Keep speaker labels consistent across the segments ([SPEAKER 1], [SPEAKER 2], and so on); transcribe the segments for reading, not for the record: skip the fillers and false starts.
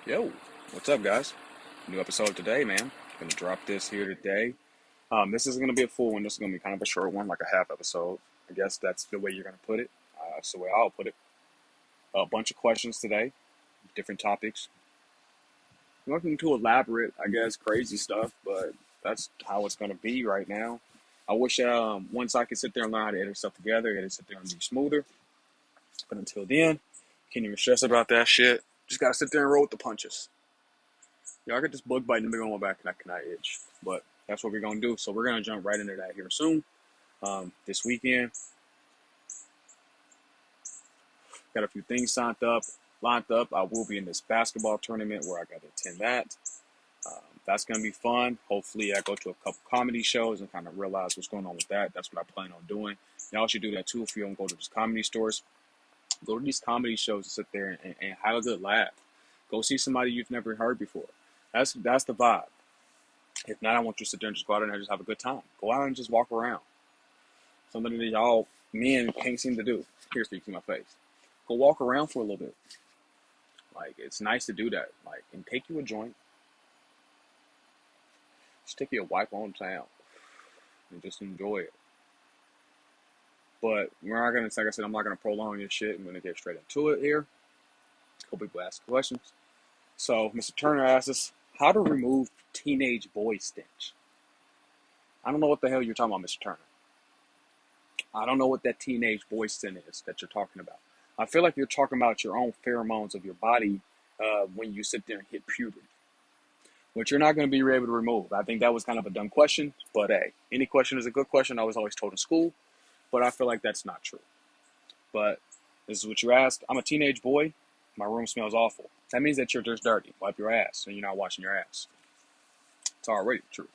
[SPEAKER 1] Yo, what's up, guys? New episode today, man. Gonna drop this here today. This isn't gonna be a full one. This is gonna be kind of a short one, like a half episode. I guess that's the way you're gonna put it. That's the way I'll put it. A bunch of questions today, different topics. Nothing too elaborate, I guess, crazy stuff, but that's how it's gonna be right now. I wish once I could sit there and learn how to edit stuff together, it'd sit there and be smoother. But until then, can't even stress about that shit. Just gotta sit there and roll with the punches. Yeah, I got this bug bite in the middle of my back and I cannot itch. But that's what we're gonna do. So we're gonna jump right into that here soon. This weekend, got a few things lined up. I will be in this basketball tournament where I got to attend that. That's gonna be fun. Hopefully, I go to a couple comedy shows and kind of realize what's going on with that. That's what I plan on doing. Y'all should do that too if you don't go to these comedy stores. Go to these comedy shows and sit there and have a good laugh. Go see somebody you've never heard before. That's the vibe. If not, I want you to sit there and just go out there and just have a good time. Go out and just walk around. Something that y'all men can't seem to do. Here, speak to my face. Go walk around for a little bit. Like, it's nice to do that. Like, and take you a joint. Just take you a wipe on town and just enjoy it. But we're not gonna, like I said, I'm not gonna prolong this shit. I'm gonna get straight into it here. A couple people ask questions. So, Mr. Turner asks us how to remove teenage boy stench. I don't know what the hell you're talking about, Mr. Turner. I don't know what that teenage boy sin is that you're talking about. I feel like you're talking about your own pheromones of your body when you sit there and hit puberty, which you're not going to be able to remove. I think that was kind of a dumb question, but hey, any question is a good question. I was always told in school, but I feel like that's not true. But this is what you asked. I'm a teenage boy. My room smells awful. That means that you're just dirty. Wipe your ass, and you're not washing your ass. It's already true.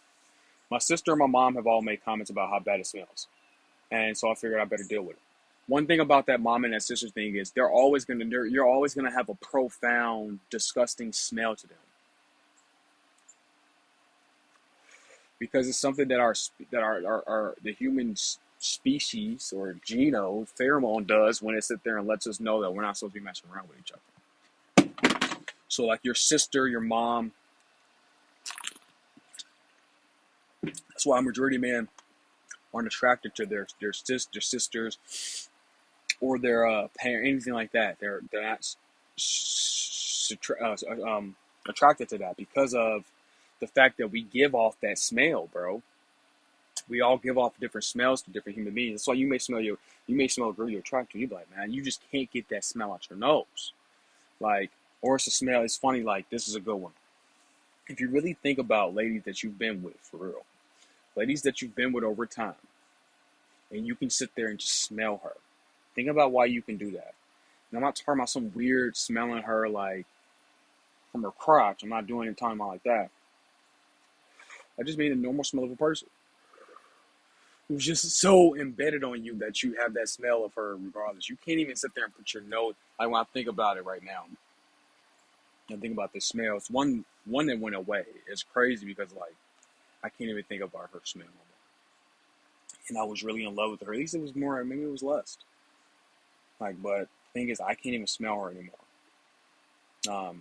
[SPEAKER 1] My sister and my mom have all made comments about how bad it smells. And so I figured I better deal with it. One thing about that mom and that sister thing is you're always gonna have a profound, disgusting smell to them because it's something that our the human species or pheromone does when it sits there and lets us know that we're not supposed to be messing around with each other. So like your sister, your mom, that's why a majority of men aren't attracted to their sisters or their parent, anything like that. They're not attracted to that because of the fact that we give off that smell, bro. We all give off different smells to different human beings. That's why you may smell a girl you're attracted to. You be like, man, you just can't get that smell out your nose. Like, or it's a smell. It's funny. Like, this is a good one. If you really think about ladies that you've been with for real, ladies that you've been with over time, and you can sit there and just smell her. Think about why you can do that. And I'm not talking about some weird smelling her like from her crotch. I'm not doing it talking about like that. I just mean the normal smell of a person who's just so embedded on you that you have that smell of her regardless. You can't even sit there and put your nose. Like when I think about it right now, and think about the smell. It's one that went away. It's crazy because like I can't even think about her smell no more. And I was really in love with her. At least it was more. Maybe it was lust. Like, but the thing is, I can't even smell her anymore.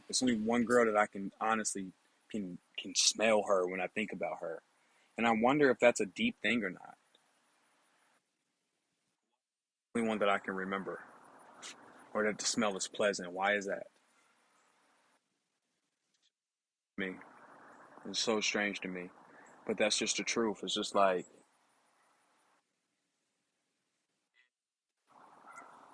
[SPEAKER 1] It's only one girl that I can honestly can smell her when I think about her, and I wonder if that's a deep thing or not. Only one that I can remember, or that the smell is pleasant. Why is that? I mean, it's so strange to me, but that's just the truth. It's just like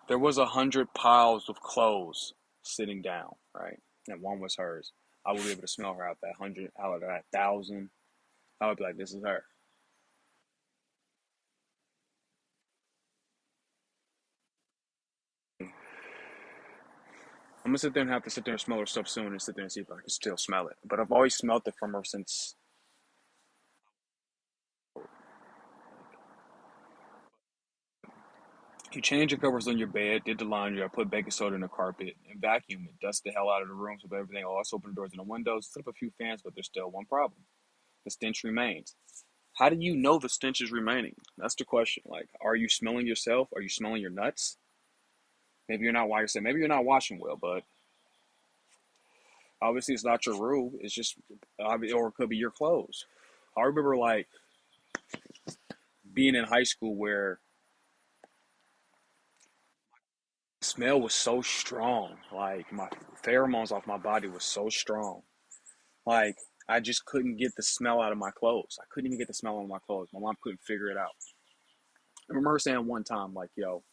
[SPEAKER 1] there was 100 piles of clothes sitting down, right, and one was hers. I would be able to smell her out that 100, out of that 1,000. I would be like, this is her. I'm gonna sit there and have to sit there and smell her stuff soon and sit there and see if I can still smell it. But I've always smelled it from her since. You change the covers on your bed, did the laundry, I put baking soda in the carpet, and vacuum it. Dust the hell out of the rooms with everything. I also open the doors and the windows, set up a few fans, but there's still one problem. The stench remains. How do you know the stench is remaining? That's the question. Like, are you smelling yourself? Are you smelling your nuts? Maybe you're not washing. Maybe you're not washing well, but Obviously, it's not your room. It's just, or it could be your clothes. I remember like being in high school where the smell was so strong. Like my pheromones off my body was so strong. Like I just couldn't get the smell out of my clothes. I couldn't even get the smell out of my clothes. My mom couldn't figure it out. I remember her saying one time, like, "Yo,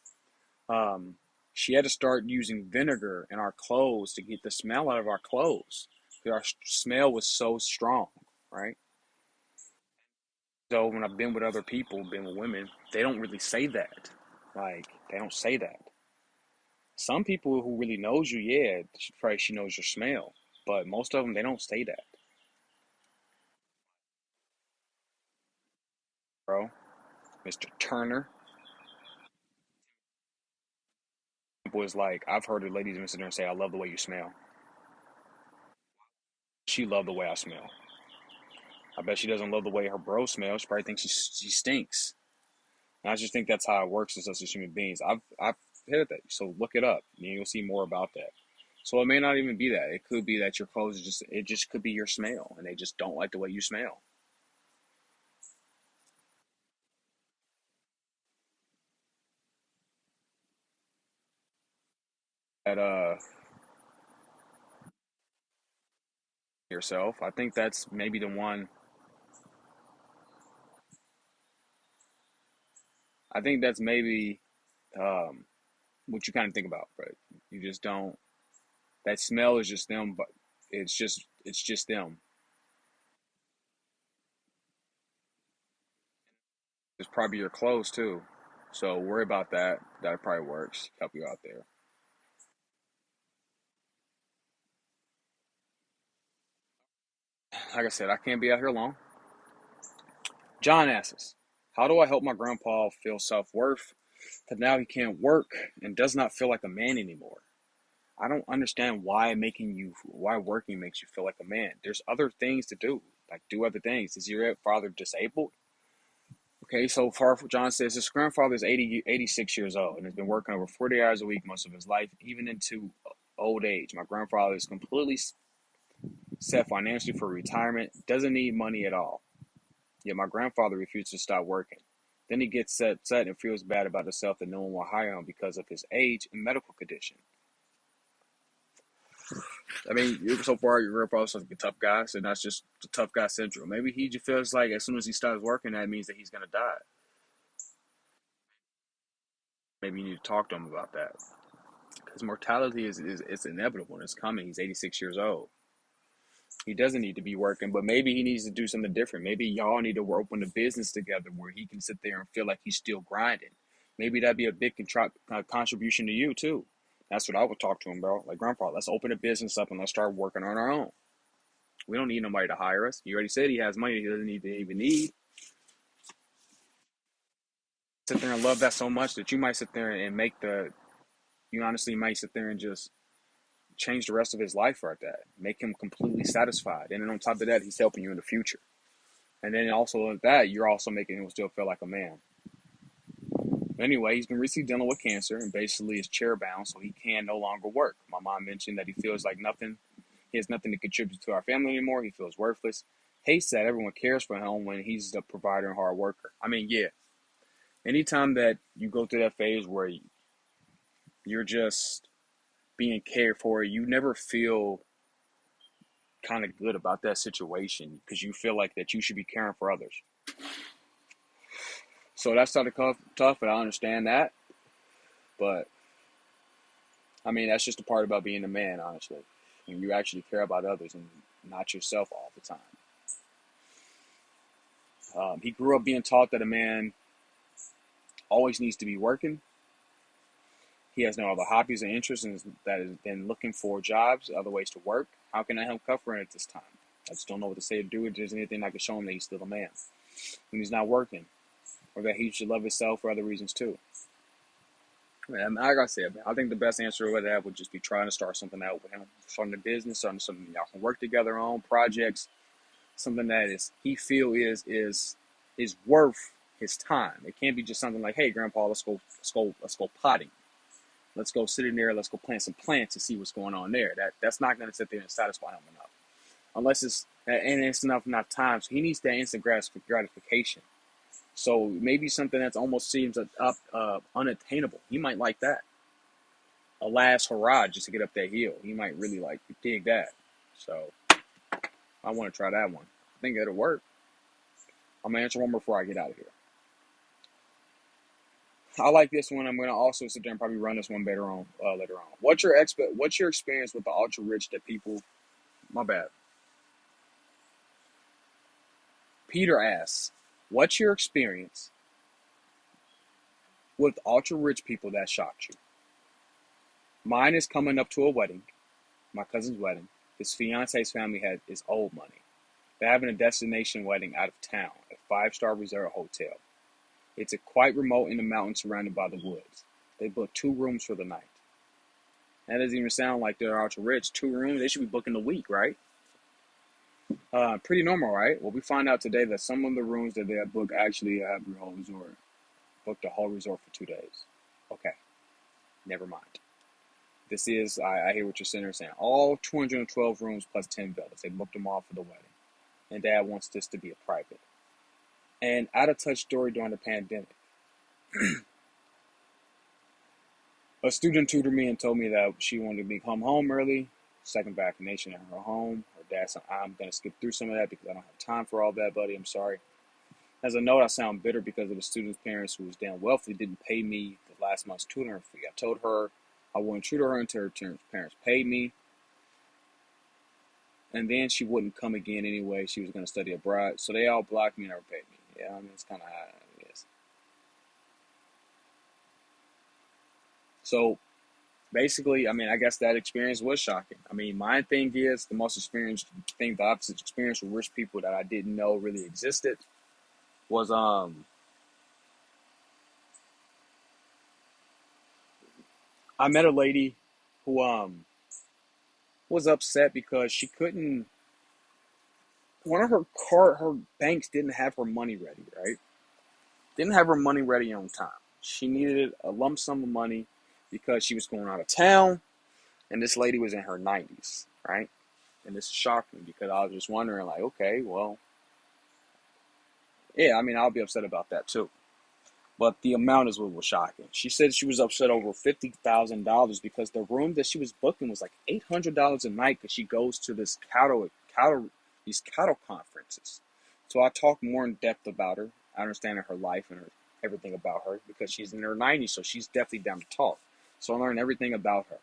[SPEAKER 1] um, she had to start using vinegar in our clothes to get the smell out of our clothes. Our smell was so strong, right?" So when I've been with other people, been with women, they don't really say that. Like they don't say that. Some people who really knows you, yeah, probably she knows your smell. But most of them, they don't say that, bro. Mr. Turner was like, I've heard the ladies even sit there and say, "I love the way you smell." She loved the way I smell. I bet she doesn't love the way her bro smells. She probably thinks she stinks. And I just think that's how it works as us as human beings. I've hit that. So look it up. And you'll see more about that. So it may not even be that. It could be that your clothes just it just could be your smell, and they just don't like the way you smell. That yourself. I think that's maybe the one. I think that's maybe um, what you kind of think about, but you just don't. That smell is just them, but it's just them. It's probably your clothes too. So worry about that. That probably works. Help you out there. Like I said, I can't be out here long. John asks, "How do I help my grandpa feel self worth? That now he can't work and does not feel like a man anymore. I don't understand why working makes you feel like a man. There's other things to do, like do other things. Is your father disabled?" Okay, so far, John says his grandfather is 86 years old and has been working over 40 hours a week most of his life, even into old age. My grandfather is completely set financially for retirement, doesn't need money at all. Yet my grandfather refuses to stop working. Then he gets set and feels bad about himself that no one will hire him because of his age and medical condition. I mean, so far your grandfather's like a tough guy, so that's just the tough guy syndrome. Maybe he just feels like as soon as he starts working, that means that he's gonna die. Maybe you need to talk to him about that because mortality is it's inevitable and it's coming. He's 86 years old. He doesn't need to be working, but maybe he needs to do something different. Maybe y'all need to open a business together where he can sit there and feel like he's still grinding. Maybe that'd be a big contribution to you too. That's what I would talk to him, bro. Like, grandpa, let's open a business up and let's start working on our own. We don't need nobody to hire us. He already said he has money he doesn't even need. Sit there and love that so much that you might sit there and you honestly might sit there and just change the rest of his life like that. Make him completely satisfied. And then on top of that, he's helping you in the future. And then also with that, you're also making him still feel like a man. But anyway, he's been recently dealing with cancer and basically is chair bound, so he can no longer work. My mom mentioned that he feels like he has nothing to contribute to our family anymore. He feels worthless. Hates that everyone cares for him when he's the provider and hard worker. I mean, yeah, anytime that you go through that phase where you're just being cared for, you never feel kind of good about that situation because you feel like that you should be caring for others. So that's sort of tough, but I understand that. But I mean, that's just a part about being a man, honestly. When you actually care about others and not yourself all the time. He grew up being taught that a man always needs to be working. He has no other hobbies and interests than looking for jobs, other ways to work. How can I help cover it at this time? I just don't know what to say or do. If there's anything I can show him that he's still a man when he's not working, or that he should love himself for other reasons too. Man, like I said, man, I think the best answer to that would just be trying to start something out with him, starting a business, starting something y'all can work together on, projects, something that is he feel is worth his time. It can't be just something like, "Hey, Grandpa, let's go potting." Let's go sit in there. Let's go plant some plants and see what's going on there. That's not going to sit there and satisfy him enough, unless it's enough time. So he needs that instant gratification. So maybe something that's almost seems unattainable. He might like that. A last hurrah just to get up that hill. He might really like dig that. So I want to try that one. I think it'll work. I'm gonna answer one more before I get out of here. I like this one. I'm gonna also sit there and probably run this one better on later on. What's your experience with the ultra rich that people? My bad. Peter asks, "What's your experience with ultra rich people that shocked you?" Mine is coming up to a wedding, my cousin's wedding. His fiance's family is old money. They're having a destination wedding out of town, a 5-star resort hotel. It's quite remote in the mountains surrounded by the woods. They booked 2 rooms for the night. That doesn't even sound like they're ultra rich. 2 rooms, they should be booking the week, right? Pretty normal, right? Well, we find out today that some of the rooms that they have booked actually have the whole resort. Booked the whole resort for 2 days. Okay, never mind. This is, I hear what you're saying. All 212 rooms plus 10 villas. They booked them all for the wedding. And Dad wants this to be a private. And out of touch story during the pandemic. A student tutored me and told me that she wanted to come home early, second vaccination at her home. Her dad said, I'm going to skip through some of that because I don't have time for all that, buddy. I'm sorry. As a note, I sound bitter because of the student's parents, who was damn wealthy, didn't pay me the last month's tutoring fee. I told her I wouldn't tutor her until her parents paid me. And then she wouldn't come again anyway. She was going to study abroad. So they all blocked me and never paid me. Yeah, I mean, it's kind of how it is. So basically, I mean, I guess that experience was shocking. I mean, my thing is the most experienced thing, the opposite experience with rich people that I didn't know really existed was I met a lady who was upset because she couldn't. One of her banks didn't have her money ready, right? Didn't have her money ready on time. She needed a lump sum of money because she was going out of town, and this lady was in her 90s, right? And this shocked me because I was just wondering, like, okay, well, yeah, I mean, I'll be upset about that too. But the amount is what was shocking. She said she was upset over $50,000 because the room that she was booking was like $800 a night because she goes to these cattle conferences. So I talked more in depth about her. I understand her life and everything about her because she's in her 90s, so she's definitely down to talk. So I learned everything about her.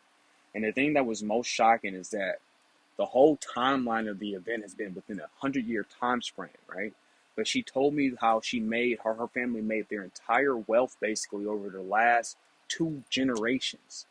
[SPEAKER 1] And the thing that was most shocking is that the whole timeline of the event has been within a 100-year time span, right? But she told me how her family made their entire wealth basically over the last 2 generations.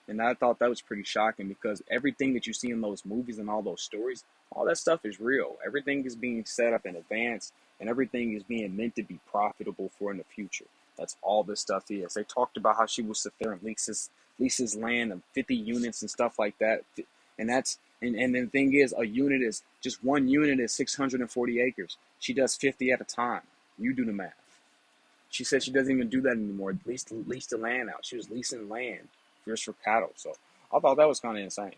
[SPEAKER 1] And I thought that was pretty shocking because everything that you see in those movies and all those stories, all that stuff is real. Everything is being set up in advance, and everything is being meant to be profitable for in the future. That's all this stuff is. They talked about how she would sit there and lease his land of 50 units and stuff like that. And and the thing is, just one unit is 640 acres. She does 50 at a time. You do the math. She said she doesn't even do that anymore. Lease the land out. She was leasing land just for cattle. So I thought that was kind of insane.